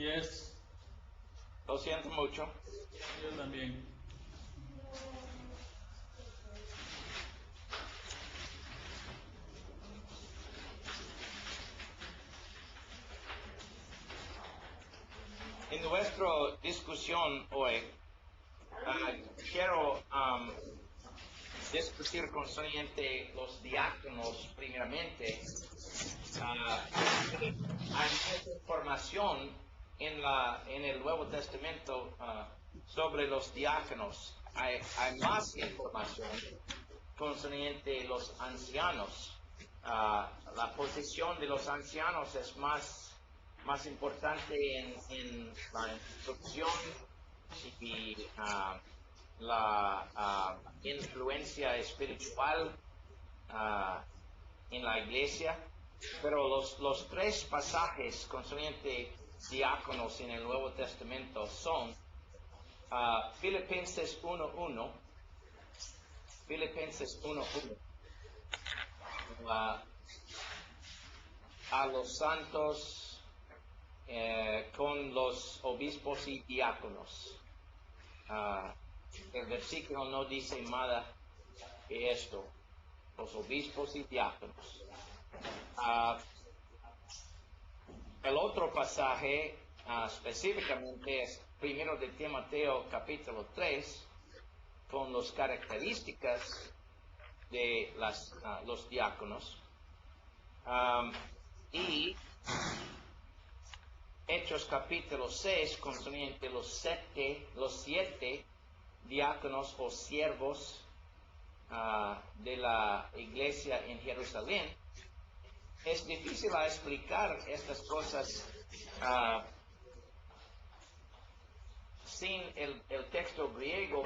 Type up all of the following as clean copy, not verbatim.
Yes, Lo siento mucho. yo también. En nuestra discusión hoy, quiero discutir concerniente los diáconos primeramente. Hay mucha información en el Nuevo Testamento sobre los diáconos. Hay más información concerniente los ancianos. La posición de los ancianos es más importante en la instrucción y la influencia espiritual en la iglesia. Pero los tres pasajes concernientes diáconos en el Nuevo Testamento son Filipenses 1:1, Filipenses 1:1, a los santos con los obispos y diáconos. El versículo no dice nada que esto, los obispos y diáconos. El otro pasaje específicamente es 1 de Timoteo capítulo 3, con las características de los diáconos. Y Hechos capítulo 6, concerniente los siete diáconos o siervos de la iglesia en Jerusalén. Es difícil explicar estas cosas sin el texto griego.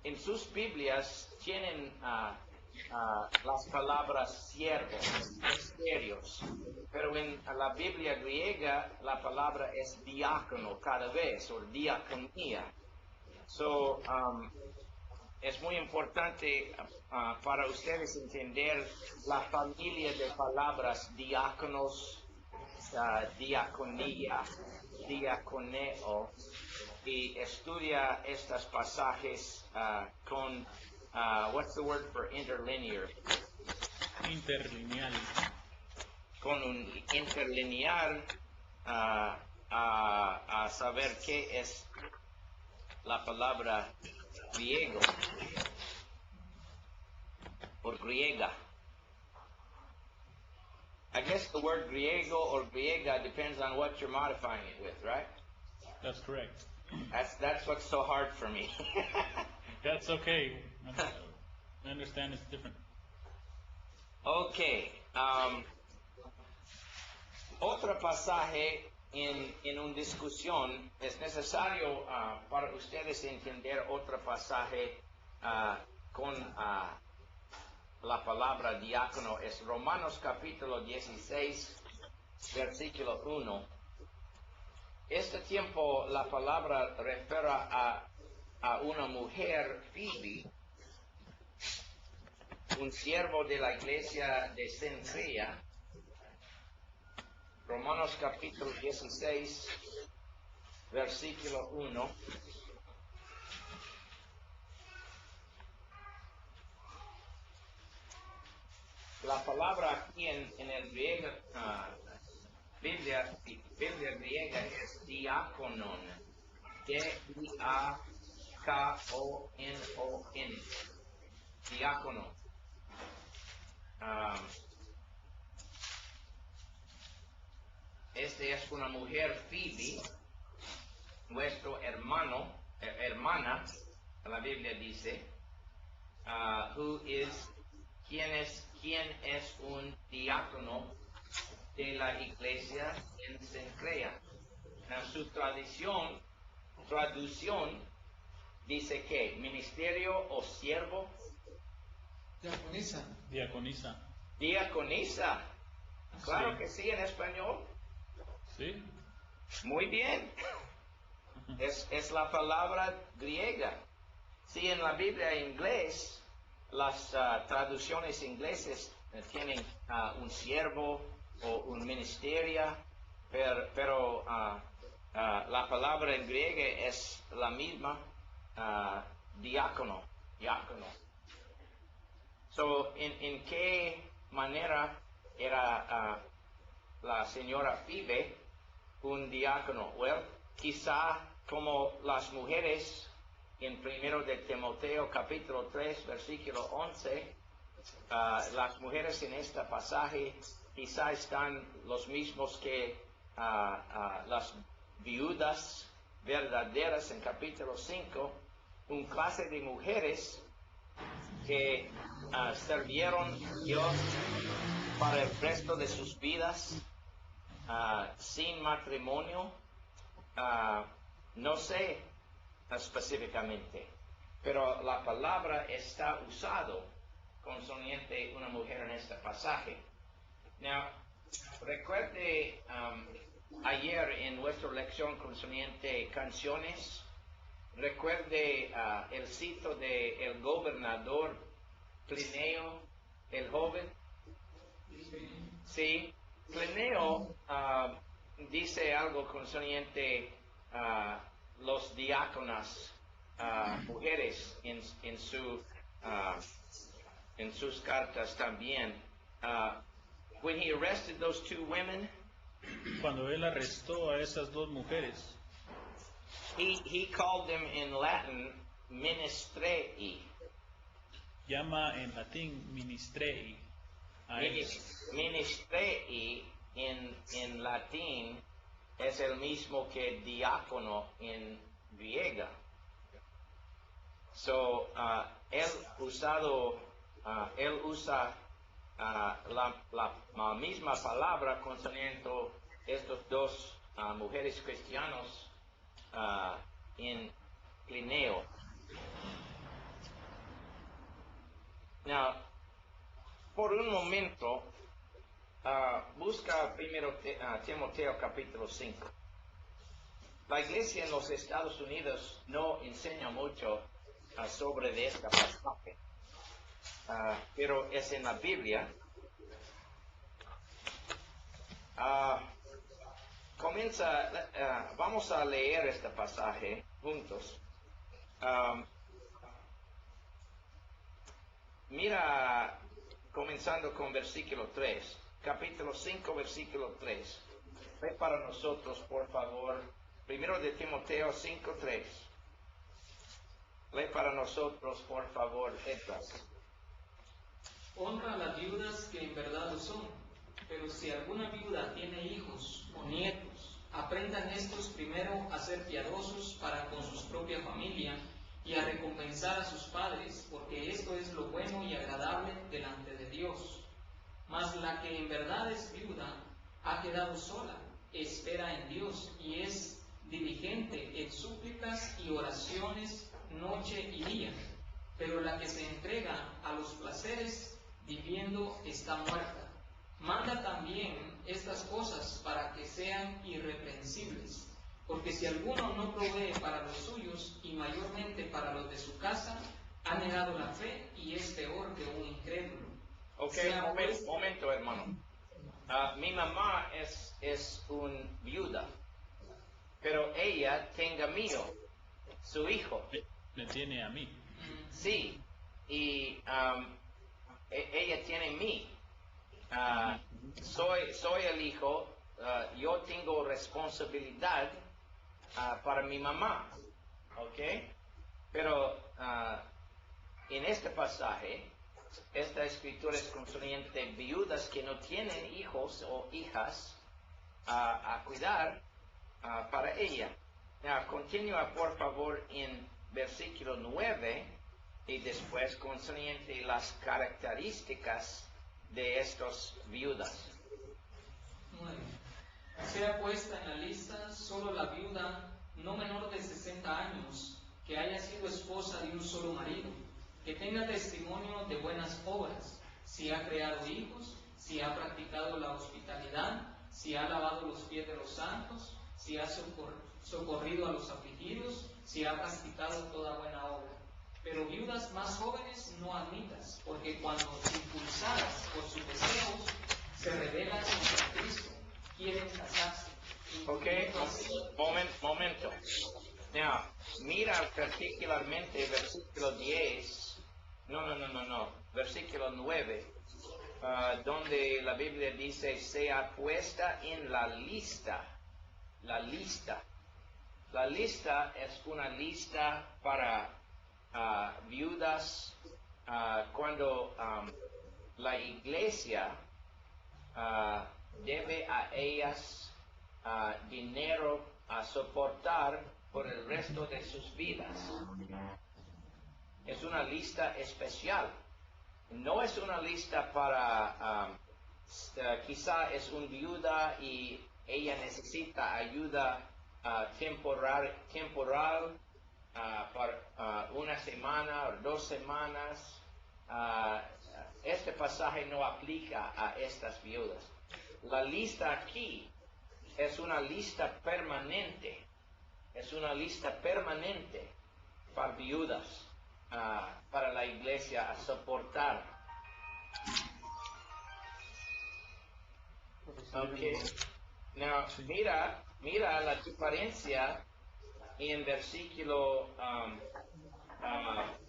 En sus Biblias tienen las palabras siervos, misterios, pero en la Biblia griega la palabra es diácono cada vez, o diaconía. Es muy importante para ustedes entender la familia de palabras diáconos, diaconía, diaconeo, y estudia estos pasajes con, what's the word for interlinear? Interlineal. Con un interlinear a saber qué es la palabra griego o griega. I guess the word griego or griega depends on what you're modifying it with, right? That's correct. That's what's so hard for me. That's okay. I understand it's different. Okay. Otro pasaje en una discusión es necesario para ustedes entender otro pasaje con la palabra diácono. Es Romanos capítulo 16, versículo 1. Este tiempo la palabra refiere a una mujer, Phoebe, un siervo de la iglesia de Cencrea. Romanos capítulo 16, versículo 1. La palabra aquí en el griego, Biblia griega es diáconon, D-I-A-K-O-N-O-N, diácono. Este es una mujer, Phoebe, nuestro hermana, la Biblia dice, quien es un diácono de la iglesia en Cencrea. Su traducción dice que ministerio o siervo. Diaconisa. Diaconisa. Claro Sí. que sí, en español. Sí. Muy bien. Es la palabra griega. Sí, en la Biblia en inglés, las traducciones inglesas tienen un siervo o un ministerio, pero La palabra en griego es la misma, diácono. So, ¿en qué manera era la señora Phoebe un diácono? Well, quizá como las mujeres en 1 de Timoteo capítulo 3 versículo 11, las mujeres en este pasaje quizá están los mismos que las viudas verdaderas en capítulo 5, un clase de mujeres que sirvieron a Dios para el resto de sus vidas, sin matrimonio, no sé específicamente, pero la palabra está usado concerniente a una mujer en este pasaje. Now, recuerde ayer en nuestra lección concerniente canciones, recuerde el cito de el gobernador Plinio, el joven. Sí, Plinio dice algo concerniente los diáconas mujeres en sus cartas también. When he arrested those two women, Cuando él arrestó a esas dos mujeres, he called them in Latin ministrei. llama en latín ministrei a ellos. Ministrei en latín es el mismo que diácono en griega. So, él usa la misma palabra concerniente estos dos mujeres cristianos en Plinio. Now, por un momento, busca primero Timoteo capítulo 5. La iglesia en los Estados Unidos no enseña mucho sobre de esta pasaje, pero es en la Biblia. Vamos a leer este pasaje juntos. Mira, comenzando con versículo 3, capítulo 5, versículo 3. Ve para nosotros, por favor, primero de Timoteo 5, 3. Lee para nosotros, por favor, estas. Honra a las viudas que en verdad lo son, pero si alguna viuda tiene hijos o nietos, aprendan estos primero a ser piadosos para con su propia familia y a recompensar a sus padres, porque esto es lo bueno y agradable delante de Dios. Mas la que en verdad es viuda ha quedado sola, espera en Dios y es diligente en súplicas y oraciones noche y día, pero la que se entrega a los placeres viviendo está muerta. Manda también estas cosas para que sean irreprensibles, porque si alguno no provee para los suyos y mayormente para los de su casa, ha negado la fe y es peor que un incrédulo. Ok, Sea momento, hermano. Mi mamá es una viuda, pero ella tenga mío, su hijo. Me tiene a mí. Sí, y ella tiene mí. Soy el hijo, yo tengo responsabilidad para mi mamá, ¿ok? Pero en este pasaje, esta escritura es concerniente viudas que no tienen hijos o hijas a cuidar para ella. Continúa por favor en versículo 9 y después concerniente las características de estas viudas. 9. Sea puesta en la lista solo la viuda no menor de 60 años, que haya sido esposa de un solo marido, que tenga testimonio de buenas obras, si ha creado hijos, si ha practicado la hospitalidad, si ha lavado los pies de los santos, si ha socorrido a los afligidos, si ha practicado toda buena obra. Pero viudas más jóvenes no admitas, porque cuando impulsadas por sus deseos se rebelan contra Cristo, quieren casarse, Ok, momento. Now, mira particularmente el versículo 10, no, versículo 9, donde la Biblia dice, sea puesta en la lista. La lista. La lista es una lista para viudas cuando la iglesia debe a ellas dinero a soportar por el resto de sus vidas. Es una lista especial. No es una lista para, quizá es una viuda y ella necesita ayuda temporal por una semana o 2 semanas. Este pasaje no aplica a estas viudas. La lista aquí es una lista permanente. Es una lista permanente para viudas, para la iglesia a soportar. Okay. Now, mira la diferencia en versículo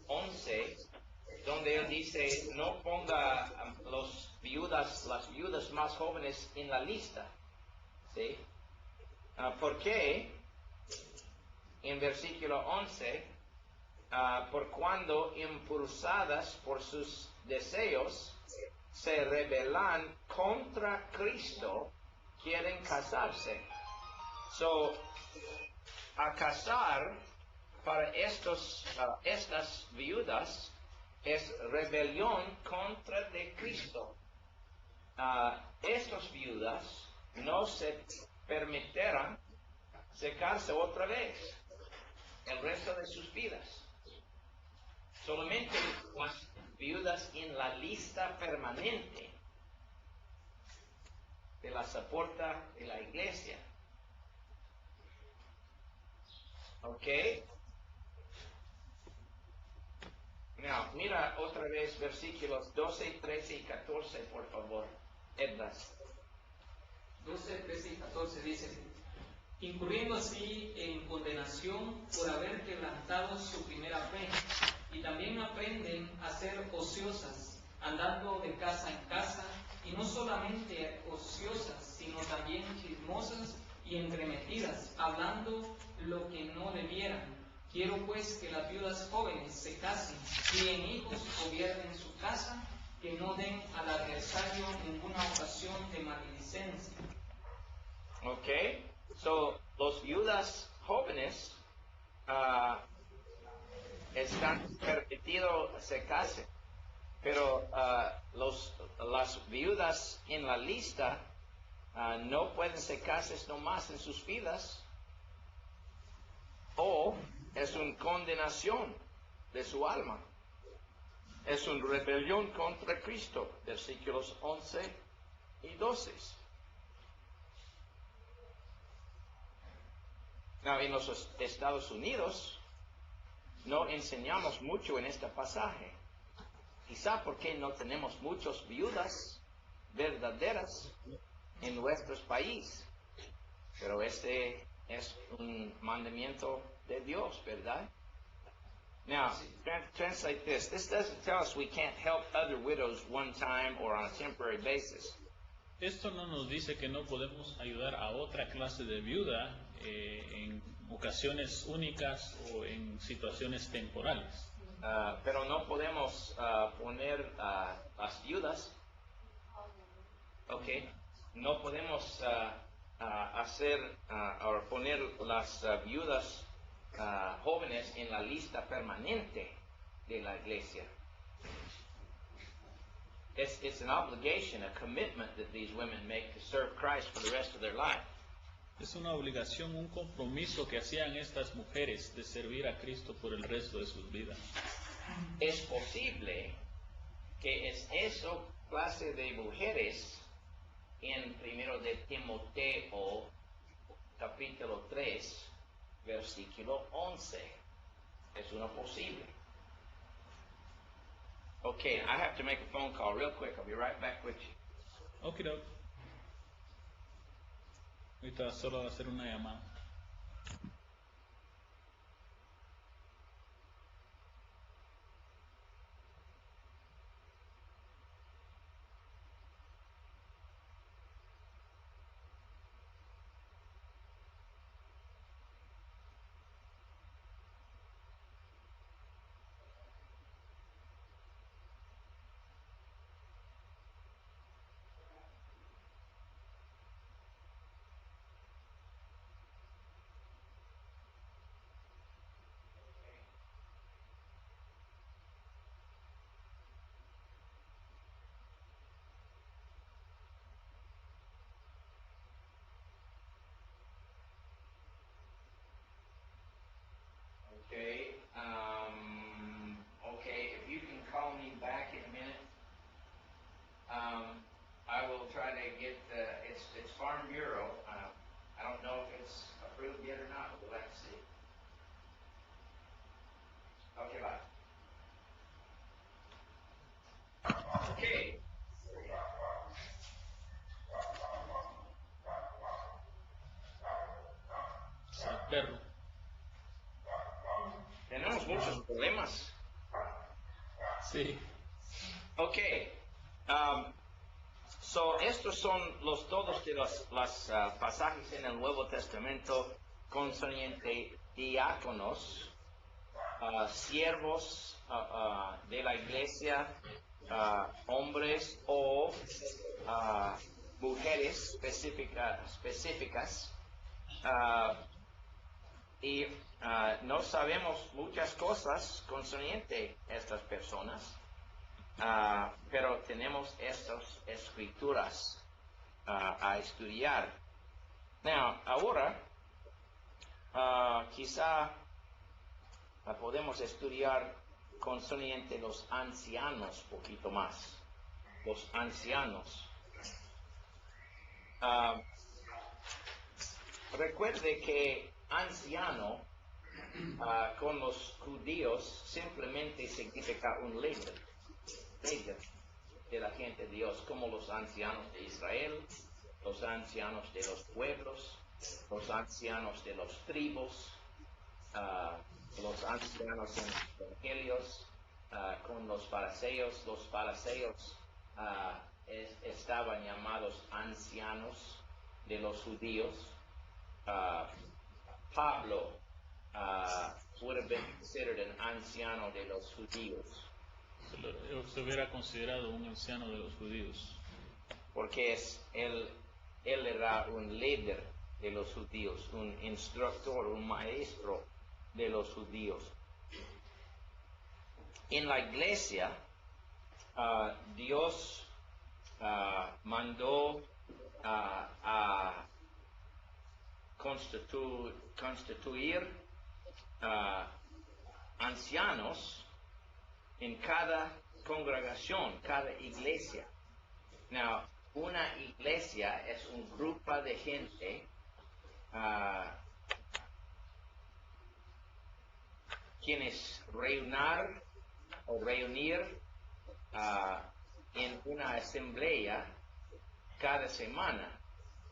11, donde él dice, no ponga las viudas más jóvenes en la lista. ¿Sí? ¿Por qué? En versículo 11, por cuando impulsadas por sus deseos, se rebelan contra Cristo, quieren casarse. So, a casar para estas viudas es rebelión contra de Cristo. Estas viudas no se permitirán secarse otra vez el resto de sus vidas. Solamente las viudas en la lista permanente de la soporta de la iglesia. ¿Ok? Now, mira otra vez versículos 12, 13 y 14, por favor. Ednas. 12, 13 y 14 dice, incurriendo así en condenación por haber quebrantado su primera fe, y también aprenden a ser ociosas, andando de casa en casa, y no solamente ociosas, sino también chismosas y entremetidas, hablando lo que no debieran. Quiero pues que las viudas jóvenes se casen, y en hijos gobiernen su casa, que no den al adversario ninguna ocasión de maledicencia. Ok, so los viudas jóvenes están permitidos se casen, pero las viudas en la lista no pueden secarse nomás en sus vidas, o es una condenación de su alma. Es una rebelión contra Cristo, versículos 11 y 12. Now, en los Estados Unidos no enseñamos mucho en este pasaje. Quizá porque no tenemos muchas viudas verdaderas en nuestro país. Pero este es un mandamiento de Dios, ¿verdad? Now, translate this. This doesn't tell us we can't help other widows one time or on a temporary basis. Esto no nos dice que no podemos ayudar a otra clase de viuda en ocasiones únicas o en situaciones temporales. Pero no podemos poner las viudas, no podemos o poner las viudas jóvenes en la lista permanente de la iglesia. It's an obligation, a commitment that these women make to serve Christ for the rest of their life. Es una obligación, un compromiso que hacían estas mujeres de servir a Cristo por el resto de sus vidas. Es posible que es eso clase de mujeres en 1 de Timoteo capítulo 3 versículo 11. Es uno posible. Okay, I have to make a phone call real quick. I'll be right back with you. Okay, Ahorita solo va a hacer una llamada. Okay. Okay, if you can call me back in a minute. I will try to get it's Farm Bureau. I don't know if it's approved yet or not. We'll have to see. Okay, bye. Okay. Es el perro. Tenemos muchos problemas. Sí. Okay. So, estos son los todos de los pasajes en el Nuevo Testamento concerniente diáconos, siervos de la iglesia, hombres o mujeres específicas. Y no sabemos muchas cosas concerniente a estas personas. Pero tenemos estas escrituras a estudiar. Now, ahora, quizá podemos estudiar concerniente los ancianos poquito más. Los ancianos. Recuerde que anciano con los judíos simplemente significa un líder de la gente de Dios, como los ancianos de Israel, los ancianos de los pueblos, los ancianos de los tribus, los ancianos en los evangelios, con los fariseos. Los fariseos estaban llamados ancianos de los judíos. Pablo would have been considered an anciano de los judíos. Se hubiera considerado un anciano de los judíos. Porque él era un líder de los judíos, un instructor, un maestro de los judíos. En la iglesia, Dios mandó a constituir ancianos en cada congregación, cada iglesia. Now, una iglesia es un grupo de gente quienes reunir en una asamblea cada semana.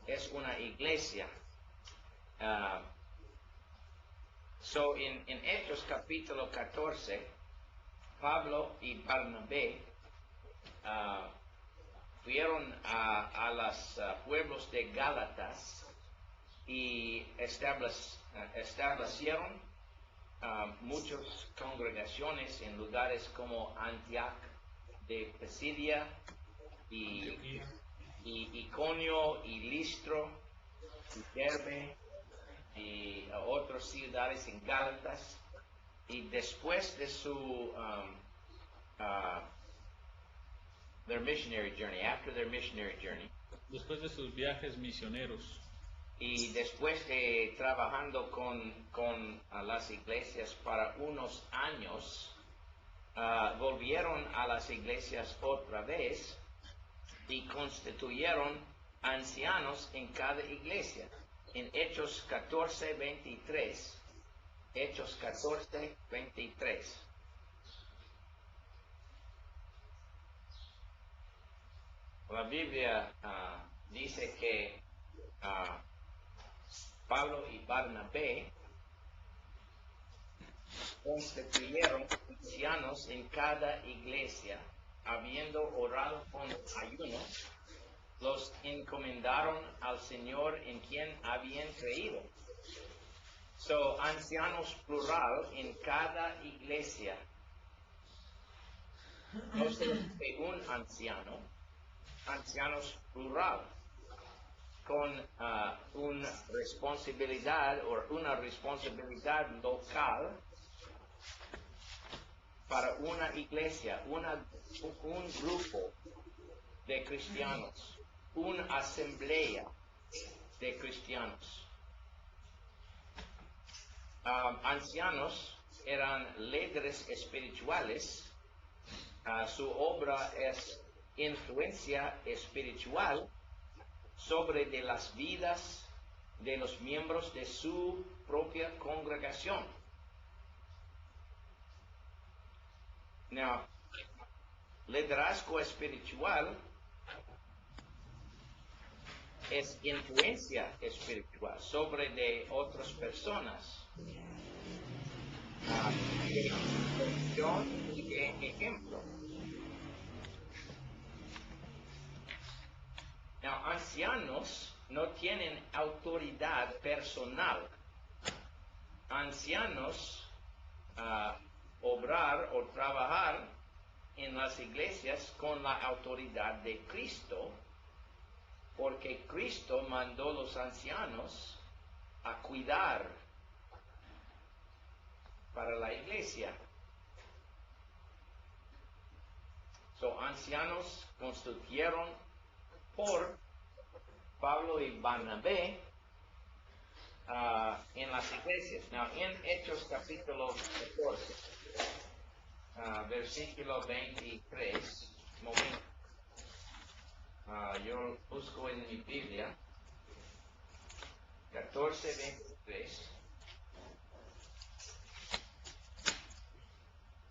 Es una iglesia. So, en Hechos capítulo 14, Pablo y Barnabé fueron a los pueblos de Gálatas y establecieron muchas congregaciones en lugares como Antioch de Pisidia y Iconio y Listro y Derbe y otras ciudades en Gálatas. Y después de their missionary journey, after their missionary journey, Después de sus viajes misioneros y después de trabajando con las iglesias para unos años, volvieron a las iglesias otra vez y constituyeron ancianos en cada iglesia. En Hechos 14:23, Hechos 14:23. La Biblia dice que Pablo y Barnabé constituyeron ancianos en cada iglesia, habiendo orado con ayuno, los encomendaron al Señor en quien habían creído. So, ancianos plural en cada iglesia. No solamente un anciano, ancianos plural, con una responsabilidad local para una iglesia, un grupo de cristianos, una asamblea de cristianos. Ancianos eran líderes espirituales. Su obra es influencia espiritual sobre de las vidas de los miembros de su propia congregación. Now, liderazgo espiritual es influencia espiritual sobre de otras personas. Dirección y ejemplo. Now, ancianos no tienen autoridad personal. Ancianos obrar o trabajar en las iglesias con la autoridad de Cristo, porque Cristo mandó a los ancianos a cuidar para la iglesia. So, ancianos constituyeron por Pablo y Barnabé en las iglesias. Now, en Hechos capítulo 14, versículo 23, momento. Yo busco en mi Biblia, 14, 23.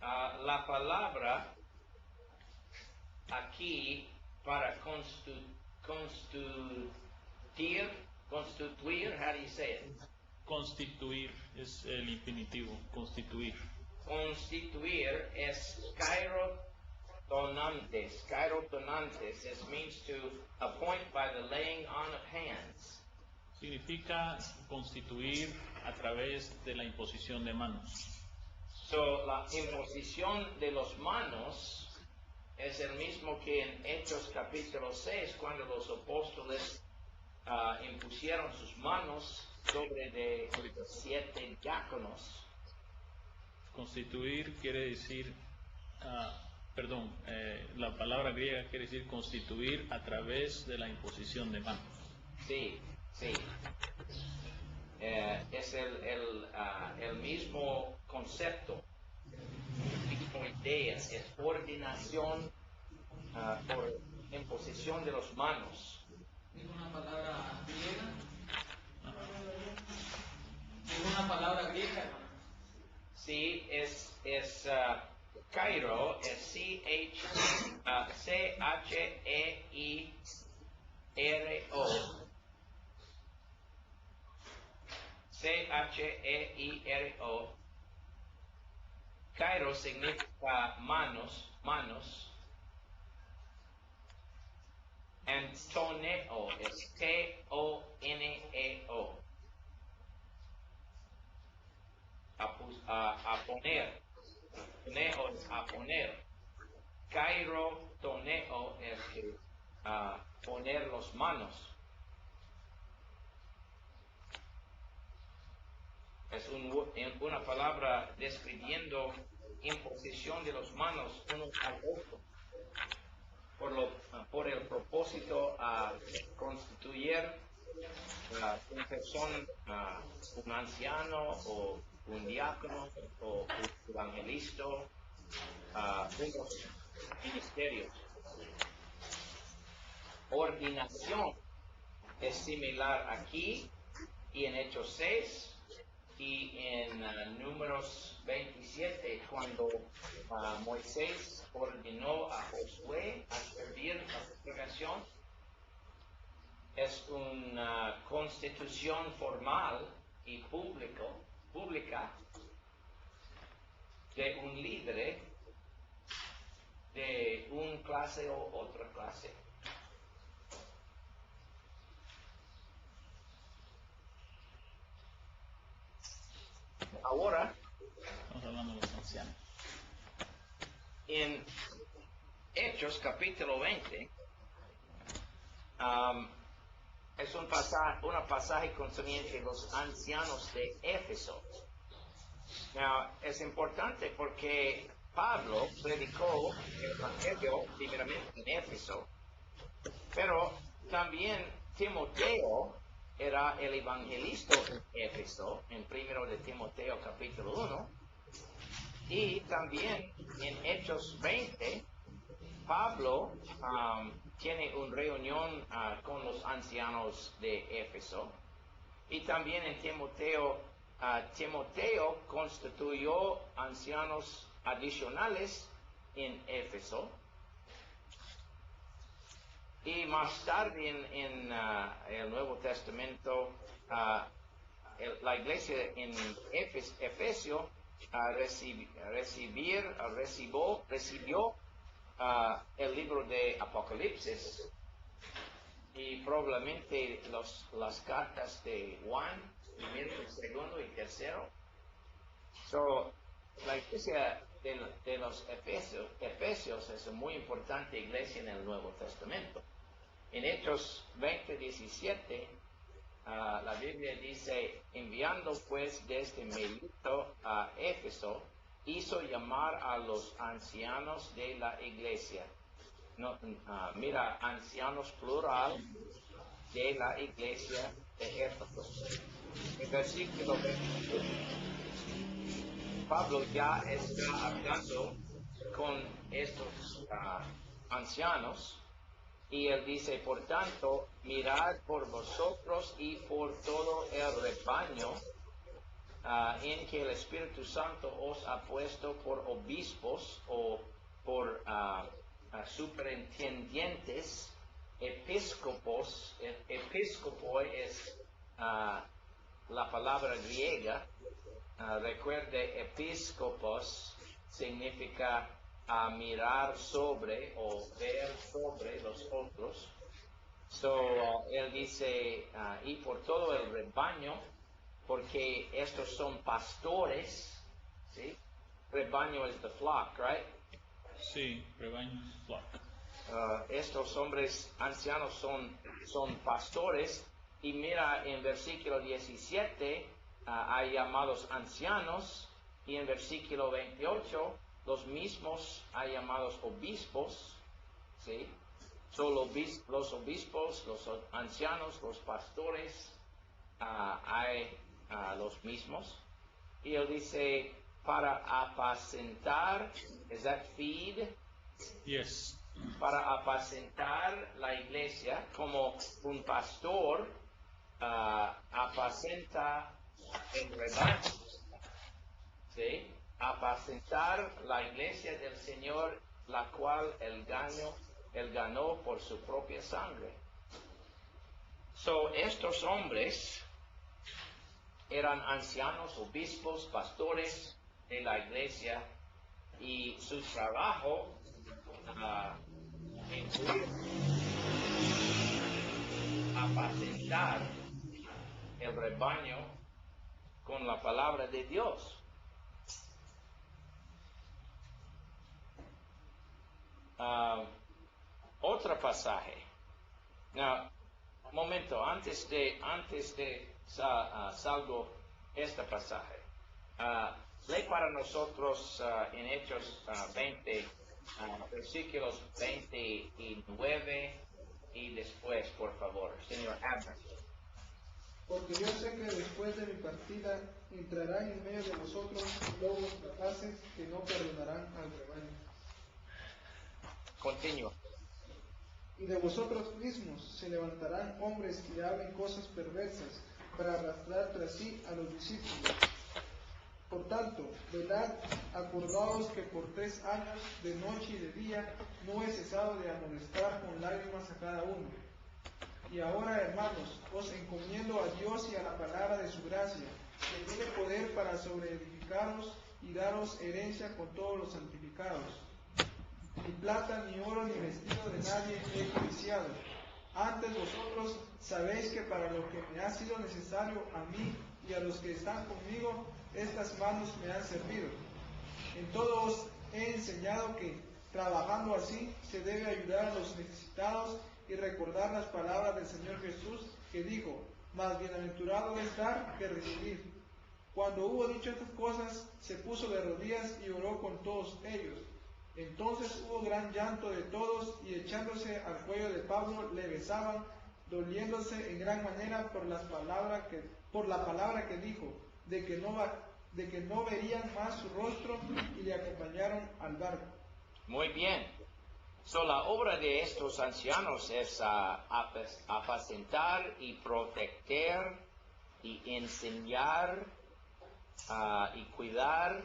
La palabra aquí para constituir, how do you say it? Constituir es el infinitivo, constituir. Constituir es kairotonantes. Kairotonantes, it means to appoint by the laying on of hands. Significa constituir a través de la imposición de manos. So, la imposición de las manos es el mismo que en Hechos capítulo 6, cuando los apóstoles impusieron sus manos sobre de 7 diáconos. Constituir quiere decir, la palabra griega quiere decir constituir a través de la imposición de manos. Sí, sí. Es el mismo concepto, misma idea, es ordenación por imposición de las manos. ¿Es una palabra griega? ¿Es una palabra griega, hermano? Sí, es Cairo, es C-H-E-I-R-O. C-H-E-I-R-O. Cairo significa manos. And toneo es T-O-N-E-O. A poner. Toneo es a poner. Cairo toneo es poner las manos. Es una palabra describiendo imposición de las manos unos al otro por el propósito a constituir una persona, un anciano o un diácono o un evangelista, unos ministerios. Ordinación es similar aquí y en Hechos 6 y en Números 27, cuando Moisés ordenó a Josué a servir la congregación. es una constitución formal y pública de un líder de una clase o otra clase. Ahora, Estamos hablando de los ancianos. en Hechos capítulo 20, es un pasaje concerniente a los ancianos de Éfeso. Now, es importante porque Pablo predicó el Evangelio primeramente en Éfeso, pero también Timoteo era el evangelista en Éfeso, en 1 de Timoteo capítulo 1, y también en Hechos 20, Pablo tiene una reunión con los ancianos de Éfeso, y también en Timoteo, Timoteo constituyó ancianos adicionales en Éfeso, y más tarde en el Nuevo Testamento, la iglesia en Efesio recibió el libro de Apocalipsis y probablemente las cartas de Juan, primero, segundo y tercero. So, la iglesia de los Efesios es una muy importante iglesia en el Nuevo Testamento. En Hechos 20:17, la Biblia dice, enviando pues desde Mileto a Éfeso, hizo llamar a los ancianos de la iglesia. Mira, ancianos plural de la iglesia de Éfeso. En versículo 22, Pablo ya está hablando con estos ancianos y él dice, por tanto, mirad por vosotros y por todo el rebaño en que el Espíritu Santo os ha puesto por obispos o por superintendientes, episcopos. Episcopo es la palabra griega. Recuerde, episcopos significa mirar sobre o ver sobre los otros. Él dice, y por todo el rebaño, porque estos son pastores, ¿sí? Rebaño es the flock, right? Sí, rebaño, flock. Estos hombres ancianos son pastores, y mira en versículo 17, hay llamados ancianos, y en versículo 28, los mismos hay llamados obispos, ¿sí? Son los obispos, los ancianos, los pastores, hay los mismos. Y él dice, para apacentar, ¿is that feed? Yes. Para apacentar la iglesia, como un pastor apacenta el rebaño, ¿sí? Apacentar la iglesia del Señor, la cual él ganó por su propia sangre. Estos hombres eran ancianos, obispos, pastores de la iglesia, y su trabajo incluye apacentar el rebaño con la palabra de Dios. Otro pasaje. Now, momento, antes de salgo este pasaje. Lee para nosotros en Hechos 20, versículos 29 y después, por favor, señor Abner. Porque yo sé que después de mi partida entrarán en medio de vosotros lobos rapaces que no perdonarán al rebaño. Continúa. Y de vosotros mismos se levantarán hombres que hablen cosas perversas para arrastrar tras sí a los discípulos. Por tanto, velad, acordaos que por 3 años, de noche y de día, no he cesado de amonestar con lágrimas a cada uno. Y ahora, hermanos, os encomiendo a Dios y a la palabra de su gracia, que tiene poder para sobreedificaros y daros herencia con todos los santificados. Ni plata, ni oro, ni vestido de nadie he codiciado. Antes vosotros sabéis que para lo que me ha sido necesario a mí y a los que están conmigo, estas manos me han servido. En todo os he enseñado que, trabajando así, se debe ayudar a los necesitados y recordar las palabras del Señor Jesús, que dijo: más bienaventurado es dar que recibir. Cuando hubo dicho estas cosas, se puso de rodillas y oró con todos ellos. Entonces hubo gran llanto de todos, y echándose al cuello de Pablo le besaban, doliéndose en gran manera por la palabra que dijo, de que no verían más su rostro, y le acompañaron al barco. Muy bien. So, la obra de estos ancianos es apacentar y proteger y enseñar y cuidar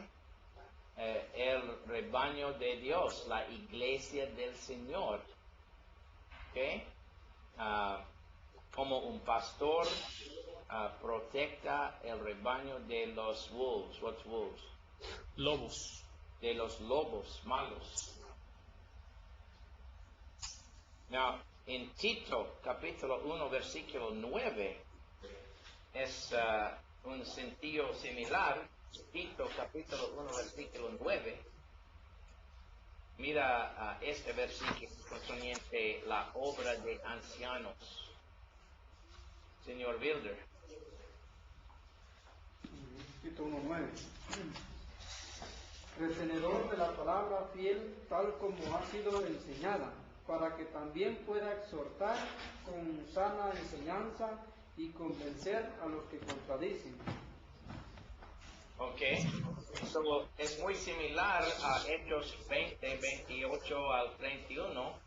el rebaño de Dios, la iglesia del Señor. ¿Okay? Como un pastor protecta el rebaño de los wolves. What's wolves? Lobos. De los lobos malos. Now, en Tito, capítulo 1, versículo 9, es un sentido similar. Tito, capítulo 1, versículo 9. Mira este versículo concerniente la obra de ancianos. Señor Wilder. Tito 1:9. Retenedor de la palabra fiel, tal como ha sido enseñada, para que también pueda exhortar con sana enseñanza y convencer a los que contradicen. Ok, so, es muy similar a Hechos 20, 28 al 31,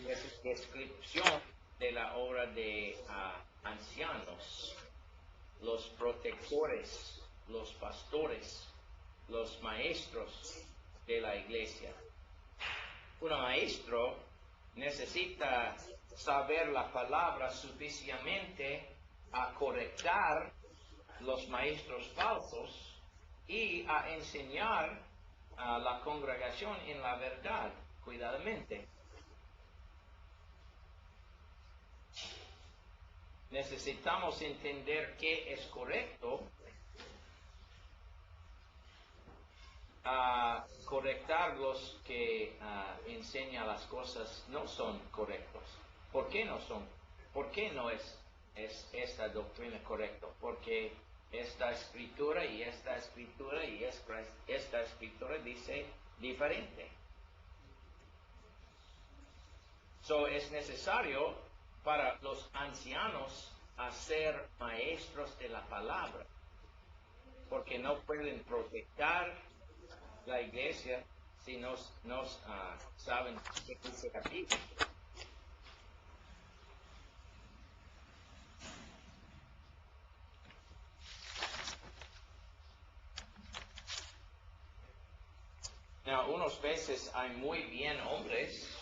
es descripción de la obra de ancianos, los protectores, los pastores, los maestros de la iglesia. Un maestro necesita saber la palabra suficientemente a correctar los maestros falsos y a enseñar a la congregación en la verdad, cuidadamente. Necesitamos entender qué es correcto, correctar los que enseñan las cosas no son correctos. ¿Por qué no son? ¿Por qué no es esta doctrina correcta? Porque esta escritura y esta escritura y esta escritura dice diferente. So, es necesario para los ancianos ser maestros de la palabra, porque no pueden proteger la iglesia si no saben qué dice aquí. Now, unas veces hay muy bien hombres,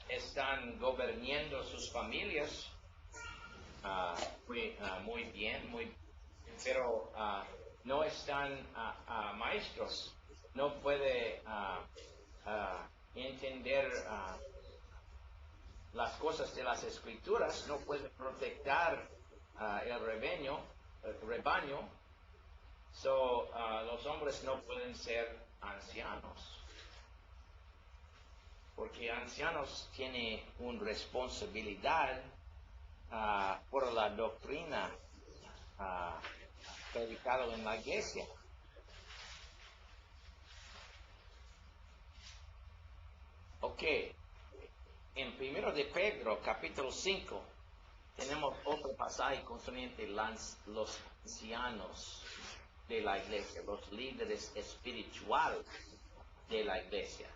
están gobernando sus familias muy bien, pero no están maestros, no puede entender las cosas de las escrituras, no puede proteger el rebaño. So, los hombres no pueden ser ancianos, porque ancianos tienen una responsabilidad por la doctrina predicada en la iglesia. Ok, en 1 de Pedro, capítulo 5, tenemos otro pasaje concerniente los ancianos de la iglesia, los líderes espirituales de la iglesia.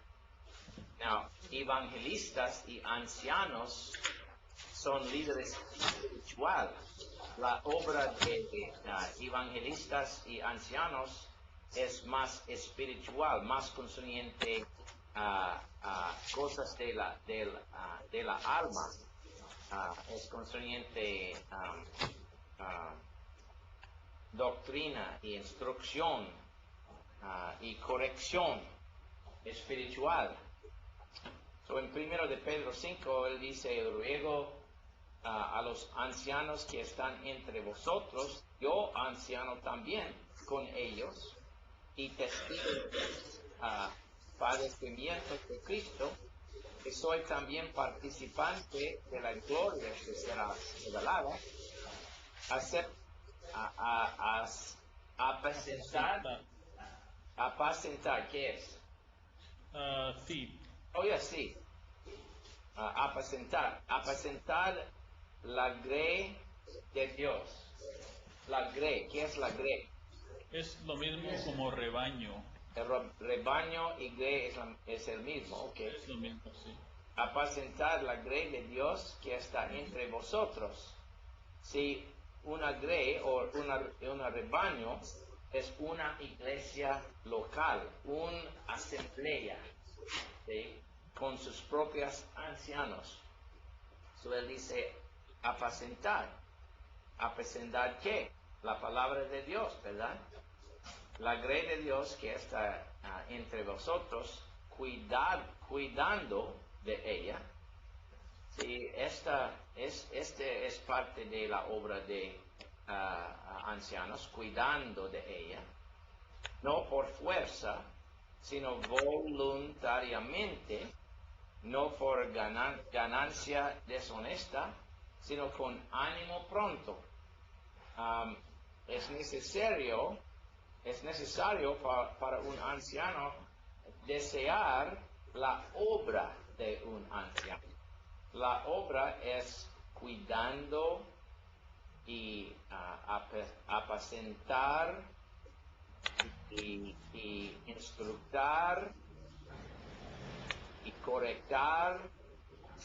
Now, evangelistas y ancianos son líderes espirituales. La obra de evangelistas y ancianos es más espiritual, más concerniente cosas de la alma, es concerniente doctrina y instrucción y corrección espiritual. So, en 1 de Pedro 5, él dice, ruego a los ancianos que están entre vosotros, yo anciano también con ellos, y testigo padecimientos de Cristo, que soy también participante de la gloria que será revelada, apacentar, ¿qué es? Feed. Oye, sí, apacentar la grey de Dios. La grey, ¿qué es la grey? Es lo mismo como rebaño. El rebaño y grey es el mismo, ok. Es lo mismo, sí. Apacentar la grey de Dios que está entre vosotros. Si una grey o una rebaño es una iglesia local, una asamblea, ¿sí? Con sus propios ancianos. So, él dice apacentar. ¿Apacentar qué? La palabra de Dios, ¿verdad? La grey de Dios que está entre vosotros, cuidando de ella. Sí, este es parte de la obra de ancianos, cuidando de ella, no por fuerza, sino voluntariamente, no por ganancia deshonesta, sino con ánimo pronto. Es necesario para un anciano desear la obra de un anciano. La obra es cuidando y apacentar y instructar y correctar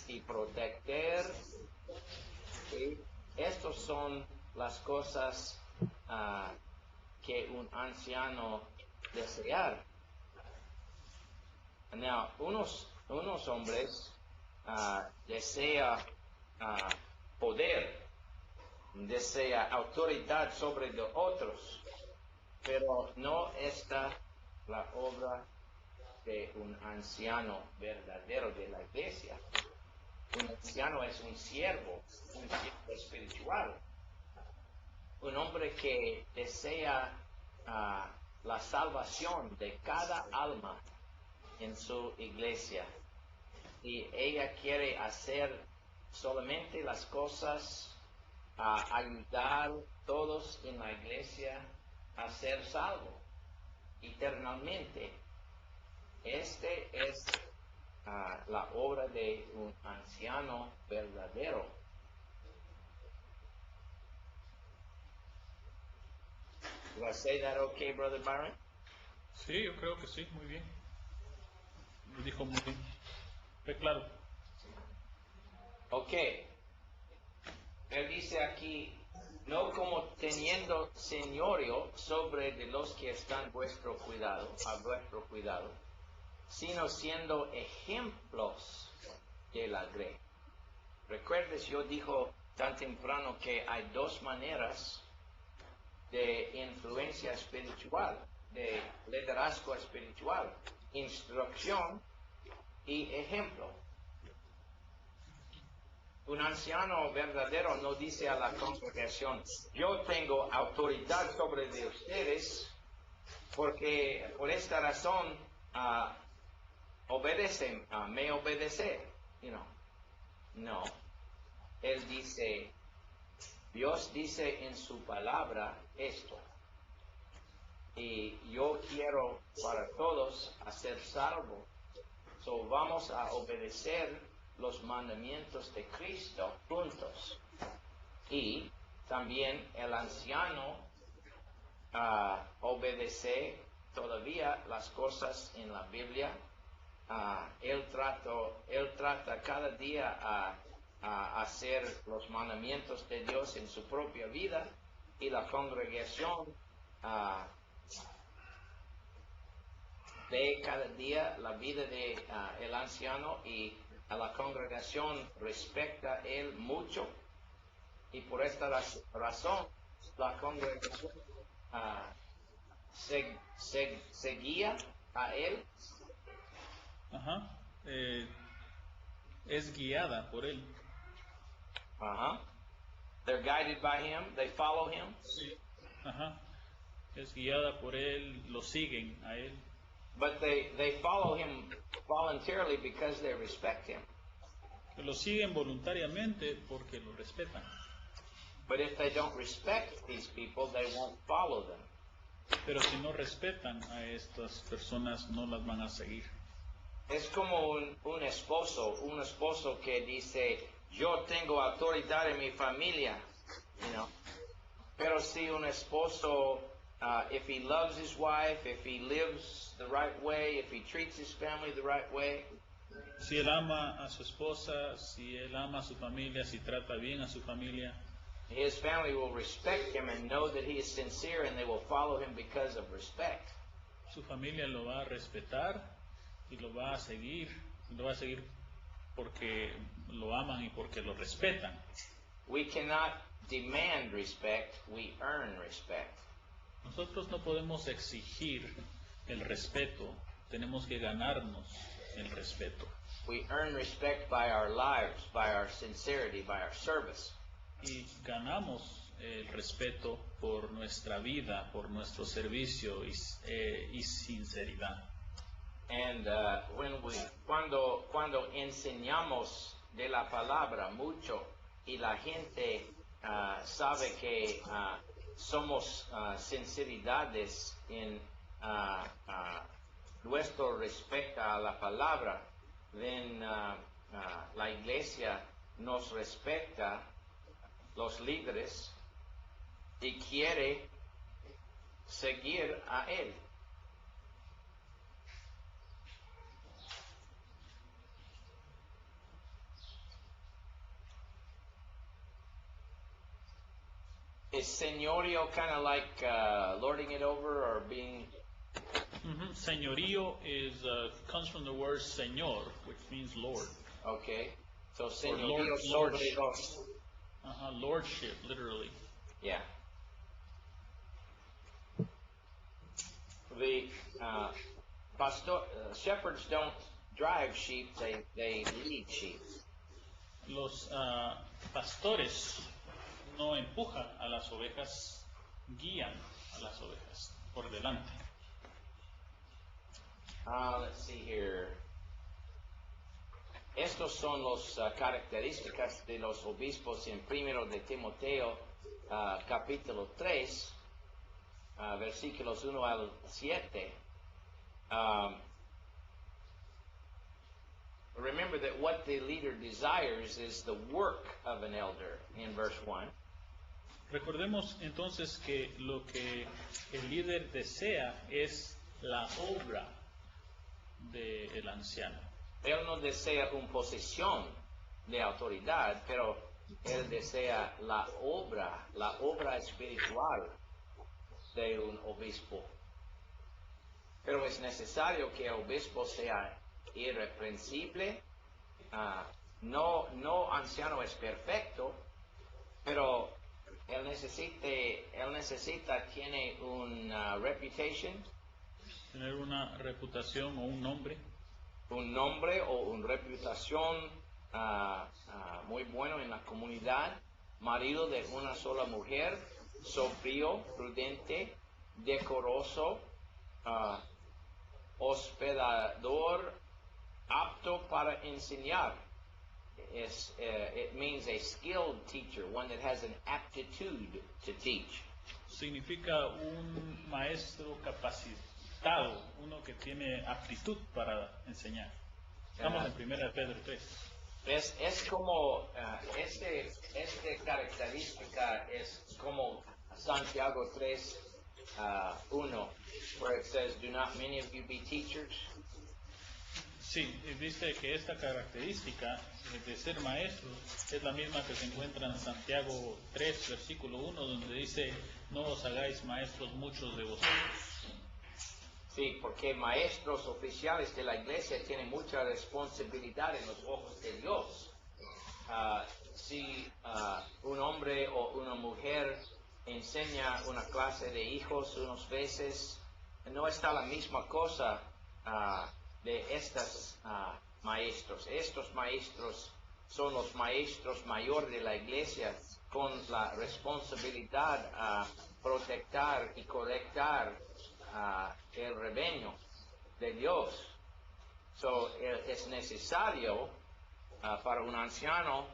y proteger. ¿Sí? Estas son las cosas que un anciano desear. Now, unos hombres desea poder, desea autoridad sobre los otros, pero no está la obra de un anciano verdadero de la iglesia. Un anciano es un siervo espiritual, un hombre que desea la salvación de cada alma en su iglesia, y ella quiere hacer solamente las cosas, ayudar a todos en la iglesia a ser salvos eternamente. Este es la obra de un anciano verdadero. Do I say that okay, Brother Byron? Sí, yo creo que sí, muy bien. Lo dijo muy bien. Fue claro. Ok. Él dice aquí, no como teniendo señorío sobre de los que están a vuestro cuidado, sino siendo ejemplos de la grey. Recuerdes, yo dijo tan temprano que hay dos maneras de influencia espiritual, de liderazgo espiritual: instrucción y ejemplo. Un anciano verdadero no dice a la congregación, yo tengo autoridad sobre de ustedes porque por esta razón obedecen, me obedecer. No. Él dice, Dios dice en su palabra esto, y yo quiero para todos hacer salvo. So vamos a obedecer los mandamientos de Cristo juntos. Y también el anciano obedece todavía las cosas en la Biblia. Él trata cada día a hacer los mandamientos de Dios en su propia vida, y la congregación ve cada día la vida de el anciano y a la congregación respecta a él mucho, y por esta razón la congregación seguía a él. Ajá. Es guiada por él. They're guided by him, they follow him. Ajá. Es guiada por él, lo siguen a él. But they follow him voluntarily because they respect him. Lo siguen voluntariamente porque lo respetan. But if they don't respect these people, they won't follow them. Pero si no respetan a estas personas, no las van a seguir. Es como un esposo que dice, yo tengo autoridad en mi familia, you know. Pero si un esposo, if he loves his wife, if he lives the right way, if he treats his family the right way, si él ama a su esposa, si él ama a su familia, si trata bien a su familia, his family will respect him and know that he is sincere, and they will follow him because of respect. Su familia lo va a respetar y lo va a seguir porque lo aman y porque lo respetan. We cannot demand respect, we earn respect. Nosotros no podemos exigir el respeto, tenemos que ganarnos el respeto. We earn respect by our lives, by our sincerity, by our service. Y ganamos el respeto por nuestra vida, por nuestro servicio y sinceridad. And cuando enseñamos de la palabra mucho y la gente sabe que somos sinceridades en nuestro respeto a la palabra, then la iglesia nos respeta, los líderes, y quiere seguir a él. Is señorío kind of like lording it over or being? Señorío comes from the word señor, which means Lord. Okay, so Or señorío lordship. sobre dos. Lordship, literally. Yeah. The shepherds don't drive sheep; they lead sheep. Los pastores no empujan a las ovejas, guían a las ovejas por delante. Let's see here. Estos son las características de los obispos en 1 de Timoteo, capítulo 3, versículos 1 al 7. Remember that what the leader desires is the work of an elder in verse 1. Recordemos entonces que lo que el líder desea es la obra del anciano. Él no desea una posición de autoridad, pero él desea la obra espiritual de un obispo. Pero es necesario que el obispo sea irreprensible. No anciano es perfecto, pero él necesita tiene una reputation. Tener una reputación o un nombre. Un nombre o una reputación muy bueno en la comunidad, marido de una sola mujer, sobrio, prudente, decoroso, hospedador, apto para enseñar. It means a skilled teacher, one that has an aptitude to teach. Significa un maestro capacitado, uno que tiene aptitud para enseñar. Estamos en 1 de Pedro 3. Es como, esta característica es como Santiago 3, 1, where it says, do not many of you be teachers? Sí, dice que esta característica de ser maestro es la misma que se encuentra en Santiago 3, versículo 1, donde dice, no os hagáis maestros muchos de vosotros. Sí, porque maestros oficiales de la iglesia tienen mucha responsabilidad en los ojos de Dios. Si un hombre o una mujer enseña una clase de hijos unas veces, no está la misma cosa de estos maestros. Estos maestros son los maestros mayores de la iglesia con la responsabilidad a proteger y correctar el rebaño de Dios. Es necesario para un anciano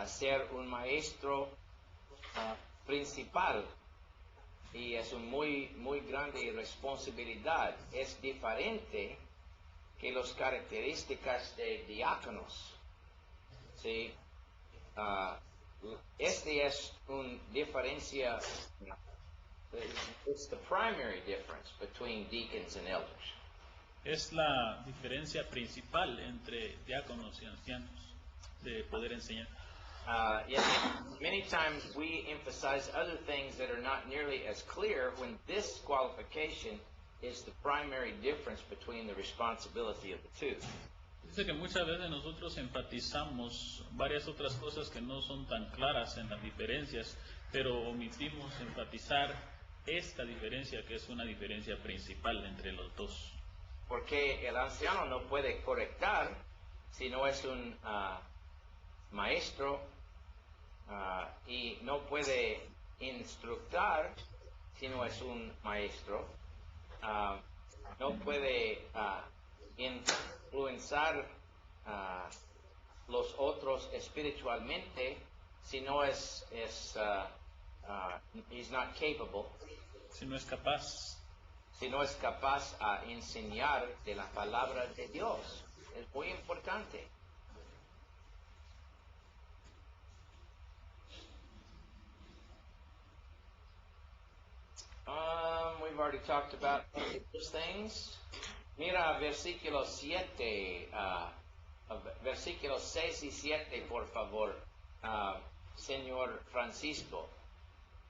ser un maestro principal, y es una muy grande responsabilidad. Es diferente que las características de diáconos. ¿Sí? Este es una diferencia. It's the primary difference between deacons and elders. Es la diferencia principal entre diáconos y ancianos de poder enseñar. Yet many times we emphasize other things that are not nearly as clear when this qualification is the primary difference between the responsibility of the two. Dice que muchas veces nosotros enfatizamos varias otras cosas que no son tan claras en las diferencias, pero omitimos enfatizar esta diferencia, que es una diferencia principal entre los dos. Porque el anciano no puede correctar si no es un maestro, y no puede instructar si no es un maestro, no puede influenciar los otros espiritualmente si no he's not capable, Si no es capaz, si no es capaz a enseñar de la palabra de Dios. Es muy importante. We've already talked about those things. Mira versículo 7, versículos 6 y 7, por favor, señor Francisco.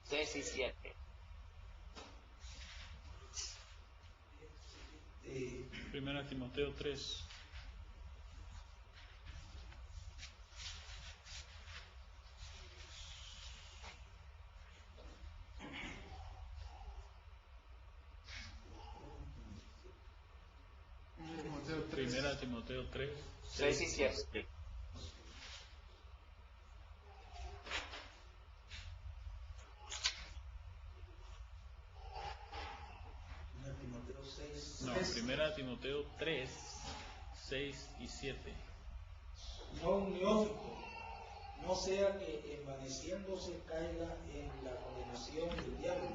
6 y 7. Primera Timoteo 3. Primera Timoteo 3, 6 y 7. No, Primera Timoteo 3, 6 y 7. No un neófito, no sea que envaneciéndose caiga en la condenación del diablo.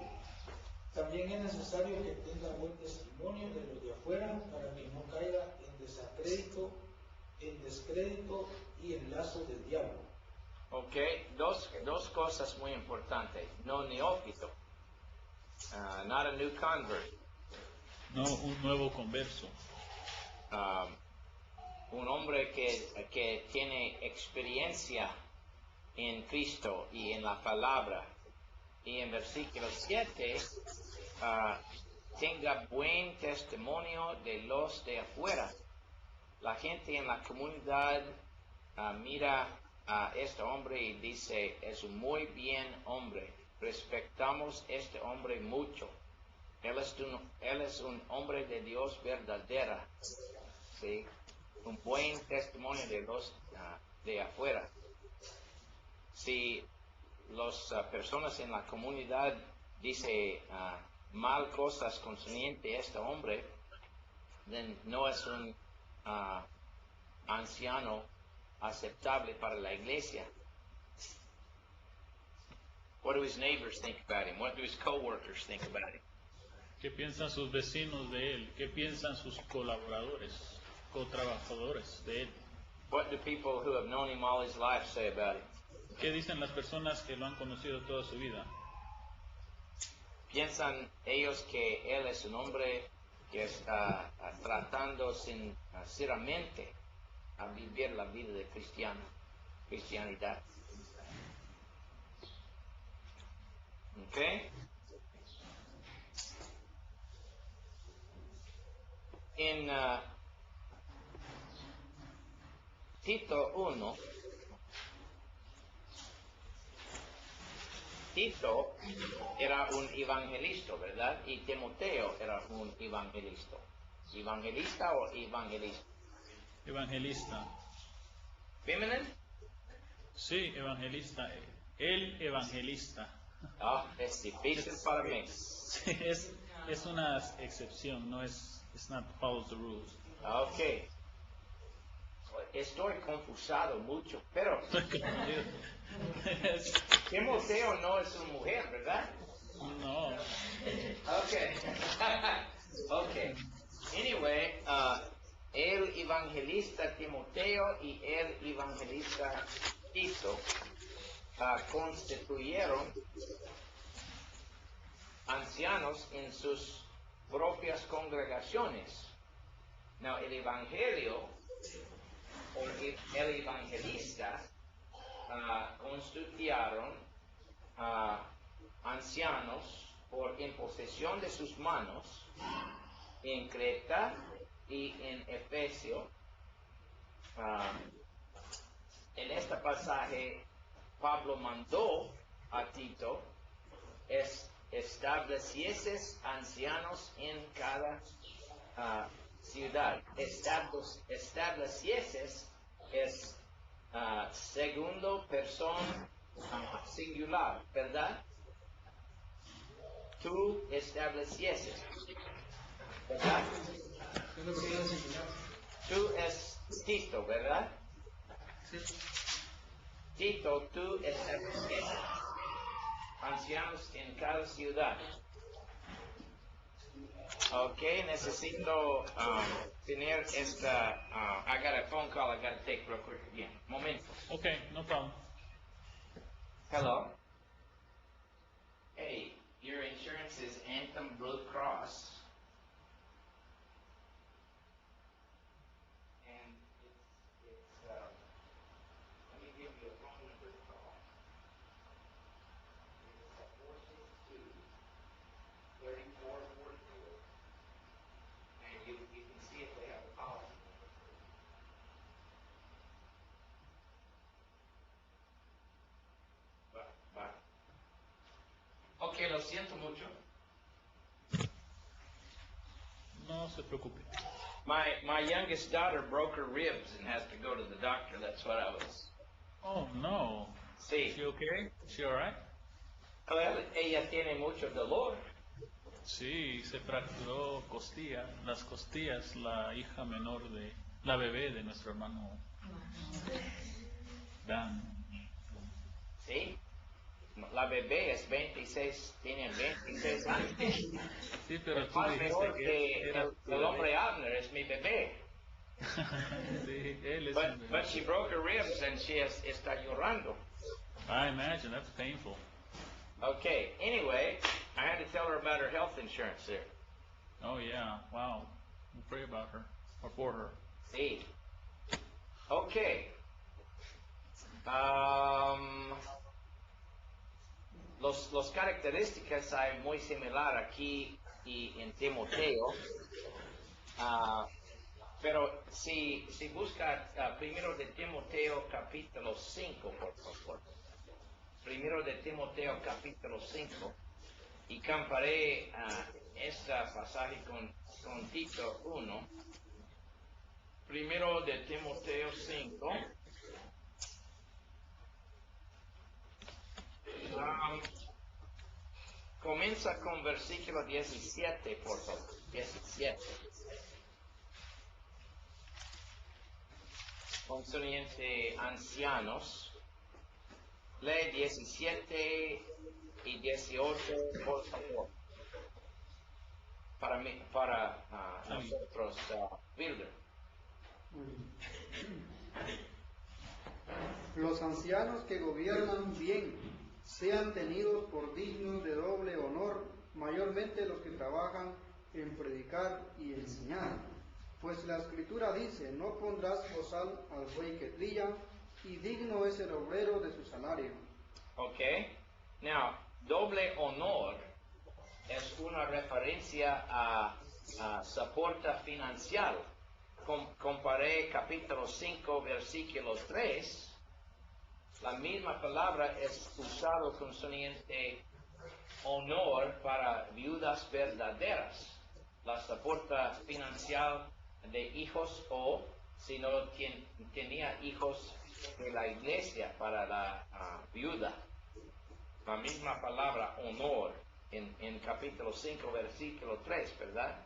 También es necesario que tenga buen testimonio de los de afuera para que no caiga en descrédito y en lazo del diablo. Ok, dos cosas muy importantes. No neófito, not a new convert. No un nuevo converso. Un hombre que tiene experiencia en Cristo y en la palabra. Y en versículo 7, tenga buen testimonio de los de afuera. La gente en la comunidad mira a este hombre y dice, es un muy bien hombre, respetamos este hombre mucho. Él es un hombre de Dios verdadera. ¿Sí? Un buen testimonio de los de afuera. Si las personas en la comunidad dicen mal cosas concerniente a este hombre, then no es un anciano aceptable para la iglesia. What do his neighbors think about him? What do his co-workers think about him? ¿Qué piensan sus vecinos de él? ¿Qué piensan sus colaboradores, cotrabajadores de él? What do people who have known him all his life say about him? ¿Qué dicen las personas que lo han conocido toda su vida? ¿Piensan ellos que él es un hombre que está tratando sinceramente a vivir la vida de cristianidad? ¿Ok? en Tito 1, Tito era un evangelista, ¿verdad? Y Timoteo era un evangelista. ¿Evangelista o evangelista? Evangelista. ¿Femenino? Sí, evangelista. El evangelista. Ah, es difícil para mí. Sí, es una excepción, no es, it's not follows the rules. Ok. Estoy confusado mucho, pero Timoteo no es una mujer, ¿verdad? No. Ok. Ok. Anyway, el evangelista Timoteo y el evangelista Tito constituyeron ancianos en sus propias congregaciones. Now, el evangelio o el evangelista constituyeron ancianos por imposición de sus manos en Creta y en Efesio. En este pasaje, Pablo mandó a Tito estableciese ancianos en cada ciudad. Estableciese es segundo persona singular, ¿verdad? Tú establecieses, ¿verdad? Tú es Tito, ¿verdad? Tito, tú establecieses ancianos en cada ciudad. Ok, necesito tener esta. I got a phone call I got to take real quick again. Momento. Okay, no problem. Hello. Hey, your insurance is Anthem Blue Cross. And it's let me give you a phone number to call. It's 462-3444. And you can see if they have a policy. Ok, lo siento mucho. No se preocupe. My youngest daughter broke her ribs and has to go to the doctor. That's what I was. Oh, no. Sí. Is she okay? Is she alright? Well, ella tiene mucho dolor. Sí, se fracturó las costillas, la hija menor la bebé de nuestro hermano Dan. Sí. La bebé es 26, tiene 26 años. Sí, pero Es tú más dijiste mejor que que era el hombre Abner es mi bebé. Sí, él es But she broke her ribs and she está llorando. I imagine, that's painful. Okay, anyway, I had to tell her about her health insurance there. Oh yeah, wow. We'll pray about her, or for her. Sí. Okay. Los características hay muy similar aquí y en Timoteo. Pero si busca primero de Timoteo capítulo 5, por favor. Primero de Timoteo capítulo 5. Y comparé este pasaje con Tito 1. Primero de Timoteo 5. Comienza con versículo 17, por favor. 17. Concerniente ancianos. Lee 17 y 18, por favor. Para nosotros, Wilder. Los ancianos que gobiernan bien sean tenidos por dignos de doble honor, mayormente los que trabajan en predicar y enseñar. Pues la Escritura dice, no pondrás bozal al buey que trilla, y digno es el obrero de su salario. Okay. Now, doble honor es una referencia a soporta financiero. Comparé capítulo 5, versículo 3, la misma palabra es usada concerniente honor para viudas verdaderas. La soporta financiera de hijos o si no tenía hijos de la iglesia para la viuda. La misma palabra honor en capítulo 5, versículo 3, ¿verdad?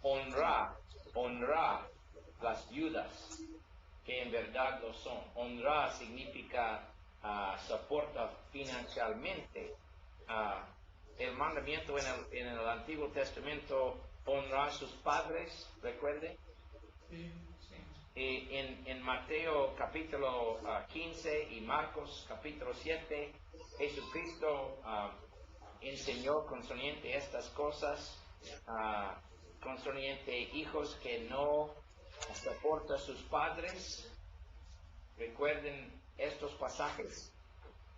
Honrar las viudas que en verdad lo son. Honrar significa soporta financieramente. El mandamiento en el Antiguo Testamento, honrar a sus padres, recuerde. En Mateo capítulo 15 y Marcos capítulo 7, Jesucristo enseñó concerniente a estas cosas, concerniente hijos que no soportan a sus padres. ¿Recuerden estos pasajes?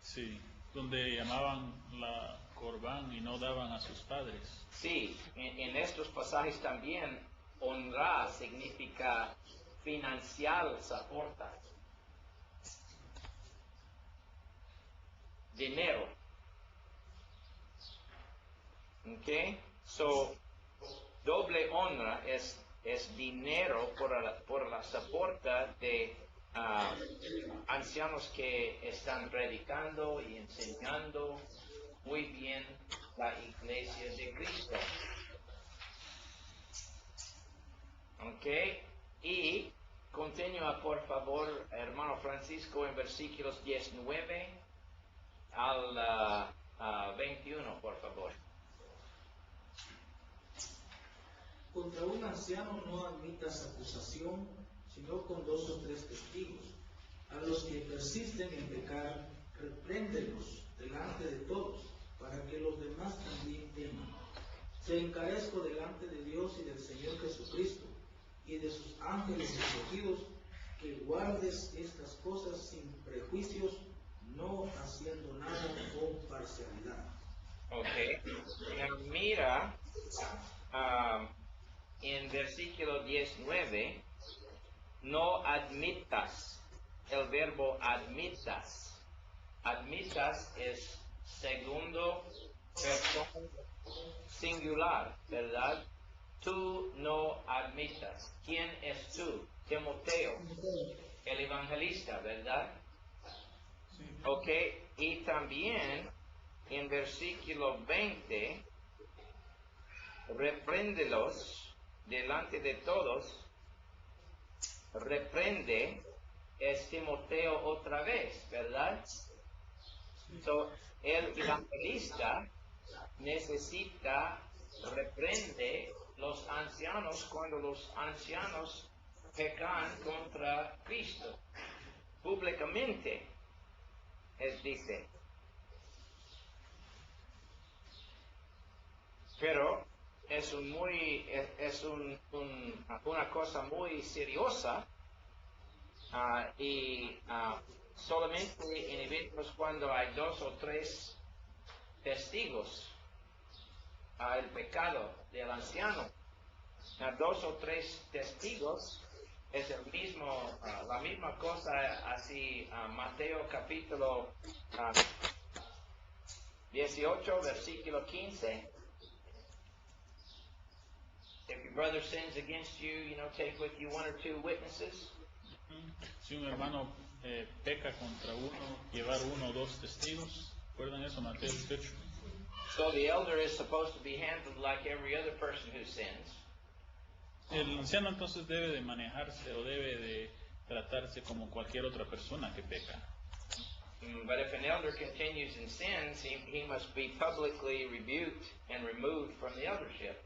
Sí, donde llamaban la corbán y no daban a sus padres. Sí, en estos pasajes también honrar significa financiar soporta. Dinero. Okay, so doble honra es dinero por la soporta de ancianos que están predicando y enseñando muy bien la iglesia de Cristo. Okay, y continúa por favor, hermano Francisco, en versículos 19 al 21, por favor. Contra un anciano no admitas acusación, sino con 2 o 3 testigos. A los que persisten en pecar, repréndelos delante de todos, para que los demás también teman. Te encarezco delante de Dios y del Señor Jesucristo, y de sus ángeles escogidos, que guardes estas cosas sin prejuicios, no haciendo nada con parcialidad. Okay. Mira, en versículo 19, no admitas, el verbo admitas. Admitas es segundo persona singular, ¿verdad? Tú no admitas. ¿Quién es tú? Timoteo, el evangelista, ¿verdad? Ok, y también en versículo 20, repréndelos delante de todos. Reprende es Timoteo otra vez, ¿verdad? So, el evangelista necesita reprende los ancianos cuando los ancianos pecan contra Cristo públicamente, dice. Pero es una cosa muy seriosa y solamente en eventos cuando hay 2 o 3 testigos el pecado del anciano. 2 o 3 testigos es la misma cosa, así Mateo capítulo 18, versículo 15. If your brother sins against you, take with you 1 or 2 witnesses. Si un hermano peca contra uno, llevar 1 o 2 testigos. ¿Recuerdan eso, Mateo 18? So the elder is supposed to be handled like every other person who sins. El anciano entonces debe de manejarse o debe de tratarse como cualquier otra persona que peca. But if an elder continues in sins, he must be publicly rebuked and removed from the eldership.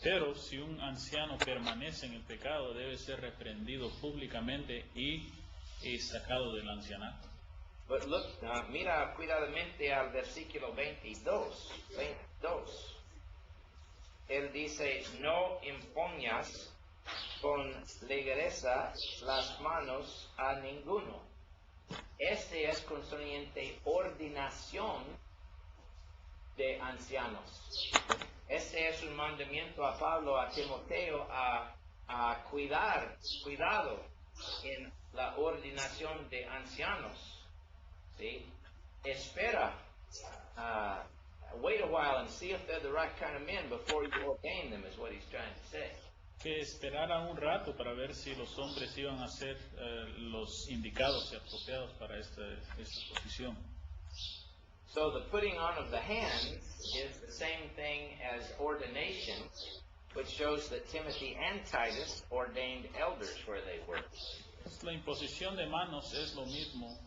Pero si un anciano permanece en el pecado, debe ser reprendido públicamente y sacado del ancianato. But look, mira cuidadamente al versículo 22. Él dice, no impongas con ligereza las manos a ninguno. Este es concerniente ordenación de ancianos. Este es un mandamiento a Pablo, a Timoteo, a cuidado en la ordenación de ancianos. ¿Sí? Espera, wait a while and see if they're the right kind of men before you ordain them, is what he's trying to say. Que esperara un rato para ver si los hombres iban a ser los indicados y apropiados para esta posición. So the putting on of the hands is the same thing as ordination, which shows that Timothy and Titus ordained elders where they were. La imposición de manos es lo mismo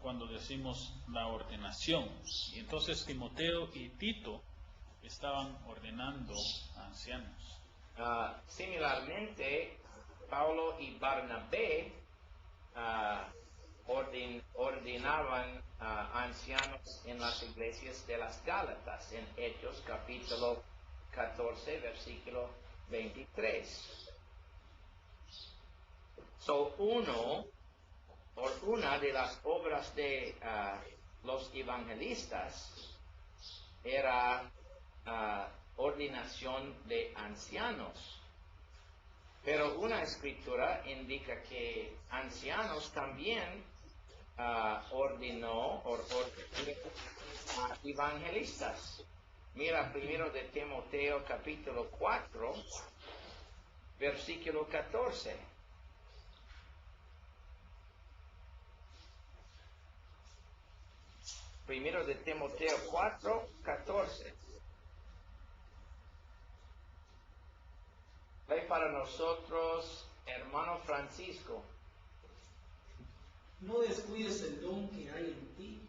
cuando decimos la ordenación. Y entonces Timoteo y Tito estaban ordenando a ancianos. Similarmente, Pablo y Barnabé ordenaban ancianos en las iglesias de las Gálatas, en Hechos capítulo 14, versículo 23. So, una de las obras de los evangelistas era ordenación de ancianos. Pero una escritura indica que ancianos también ordenó a evangelistas. Mira primero de Timoteo capítulo 4, versículo 14. Primero de Timoteo 4, 14. Lee para nosotros, hermano Francisco. No descuides el don que hay en ti,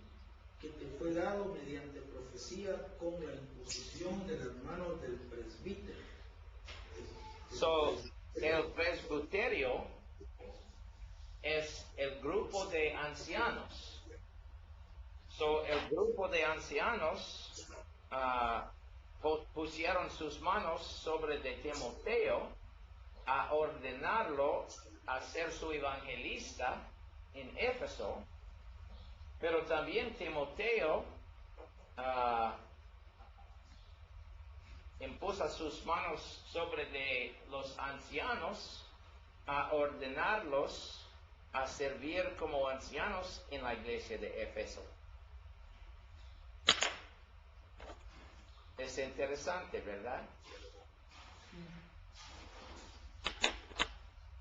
que te fue dado mediante profecía con la imposición de las manos del presbítero. So, el presbiterio es el grupo de ancianos. So, el grupo de ancianos pusieron sus manos sobre de Timoteo a ordenarlo a ser su evangelista en Éfeso, pero también Timoteo impuso sus manos sobre de los ancianos a ordenarlos a servir como ancianos en la iglesia de Éfeso. Es interesante, ¿verdad?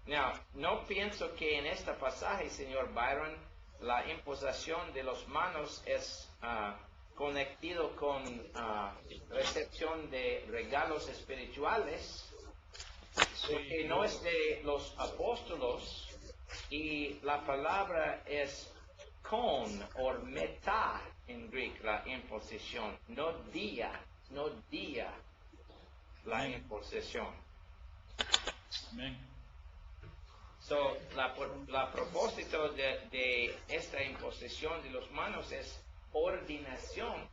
Now, no pienso que en este pasaje, señor Byron, la imposición de las manos es conectado con recepción de regalos espirituales, porque no es de los apóstolos, y la palabra es con o meta en griego, la imposición, no día la imposición. Amén. So, la propósito de esta imposición de las manos es ordenación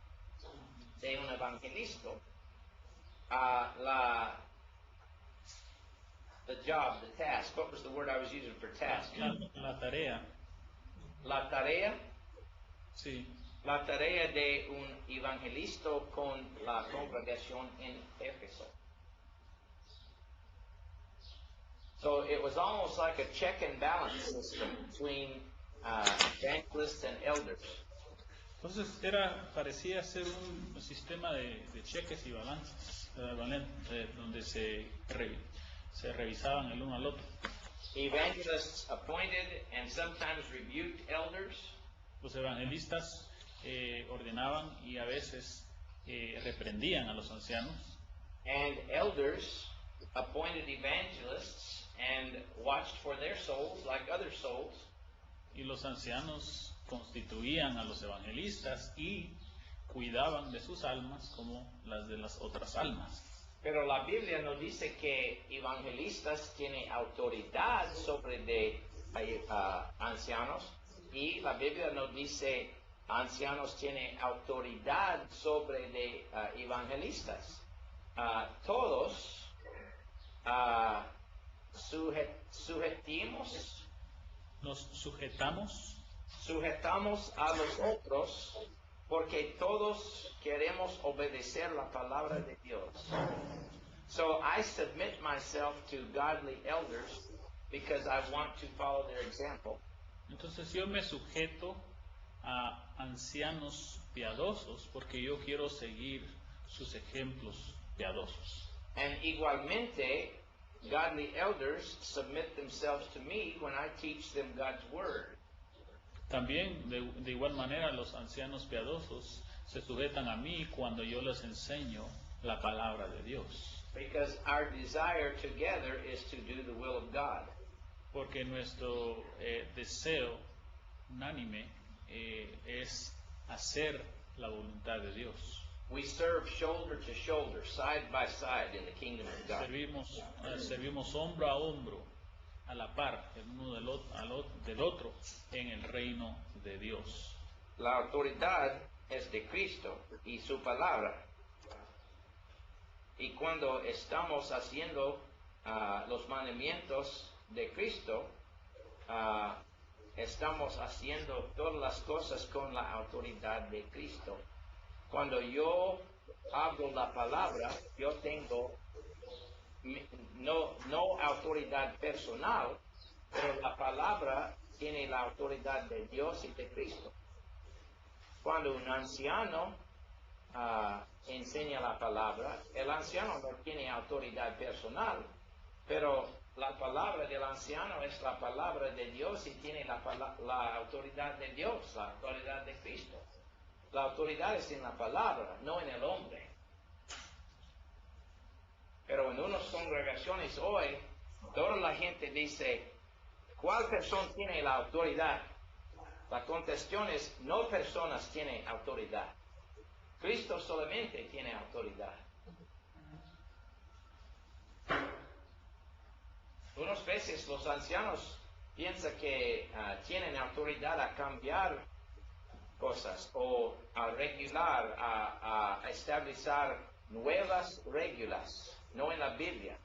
de un evangelista. The job, the task. What was the word I was using for task? La tarea. La tarea. Sí. La tarea de un evangelista con la congregación en Éfeso. So it was almost like a check and balance system between evangelists and elders. Entonces parecía ser un sistema de cheques y balances, donde se revisaban el uno al otro. Evangelists appointed and sometimes rebuked elders. Los evangelistas ordenaban y a veces reprendían a los ancianos. And elders appointed evangelists and watched for their souls like other souls. Y los ancianos constituían a los evangelistas y cuidaban de sus almas como las de las otras almas. Pero la Biblia nos dice que evangelistas tienen autoridad sobre de ancianos, y la Biblia nos dice ancianos tienen autoridad sobre de evangelistas. Todos Nos sujetamos a los otros porque todos queremos obedecer la palabra de Dios. So I submit myself to godly elders because I want to follow their example. Entonces yo me sujeto a ancianos piadosos porque yo quiero seguir sus ejemplos piadosos. And igualmente, godly elders submit themselves to me when I teach them God's word. También de igual manera los ancianos piadosos se sujetan a mí cuando yo les enseño la palabra de Dios. Because our desire together is to do the will of God. Porque nuestro deseo unánime es hacer la voluntad de Dios. We serve shoulder to shoulder, side by side in the kingdom of God. Servimos hombro a hombro, a la par, el uno del otro, en el reino de Dios. La autoridad es de Cristo y su palabra. Y cuando estamos haciendo los mandamientos de Cristo, estamos haciendo todas las cosas con la autoridad de Cristo. Cuando yo hablo la palabra, yo tengo no autoridad personal, pero la palabra tiene la autoridad de Dios y de Cristo. Cuando un anciano enseña la palabra, el anciano no tiene autoridad personal, pero la palabra del anciano es la palabra de Dios y tiene la autoridad de Dios, la autoridad de Cristo. La autoridad es en la palabra, no en el hombre. Pero en unas congregaciones hoy, toda la gente dice, ¿cuál persona tiene la autoridad? La contestación es, no personas tienen autoridad. Cristo solamente tiene autoridad. Unas veces los ancianos piensan que tienen autoridad a cambiar cosas o a regular, a establecer nuevas reglas, no en la Biblia.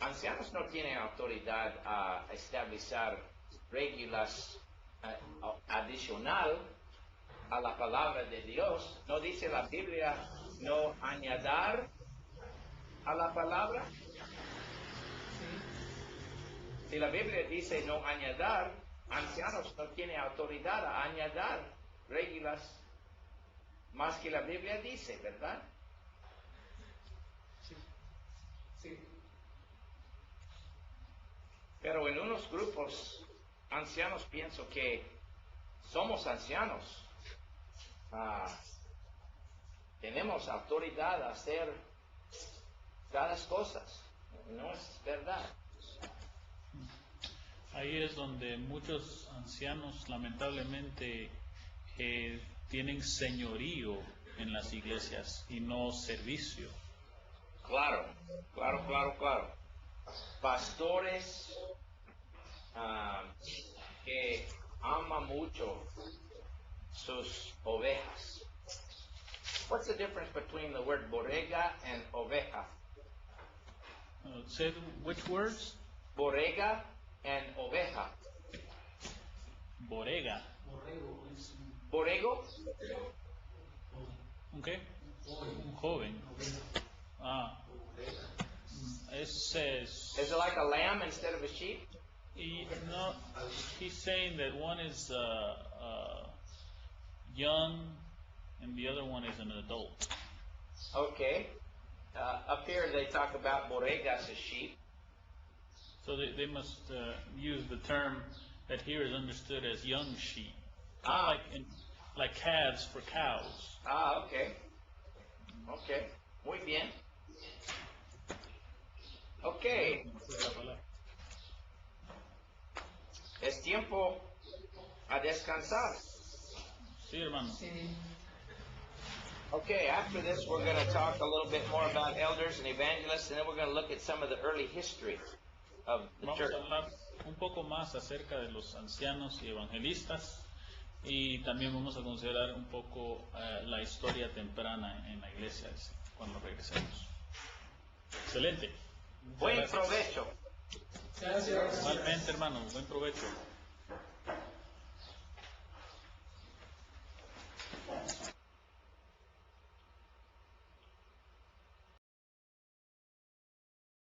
Ancianos no tienen autoridad a establecer reglas adicional a la palabra de Dios. ¿No dice la Biblia no añadir a la palabra? Si la Biblia dice no añadir, ancianos no tienen autoridad a añadir reglas más que la Biblia dice, ¿verdad? Sí. Pero en unos grupos ancianos pienso que somos ancianos. Tenemos autoridad a hacer cada cosas. No es verdad. Ahí es donde muchos ancianos lamentablemente tienen señorío en las iglesias y no servicio. Claro. Pastores que aman mucho sus ovejas. What's the difference between the word borrega and oveja? Say which words? Borrega and oveja. Borrega. Borrego? Okay. Un joven. Is it like a lamb instead of a sheep? No, he's saying that one is young and the other one is an adult. Okay. Up here they talk about borregas as sheep. So they must use the term that here is understood as young sheep. Like calves for cows. Okay. Muy bien. Okay. Es tiempo a descansar. Sí, hermano. Okay, after this we're going to talk a little bit more about elders and evangelists, and then we're going to look at some of the early history of the Vamos church. a hablar un poco más acerca de los ancianos y evangelistas y también vamos a considerar un poco la historia temprana en la iglesia cuando regresemos. Excelente. Muchas Buen gracias. provecho. Gracias. Igualmente, hermano, buen provecho.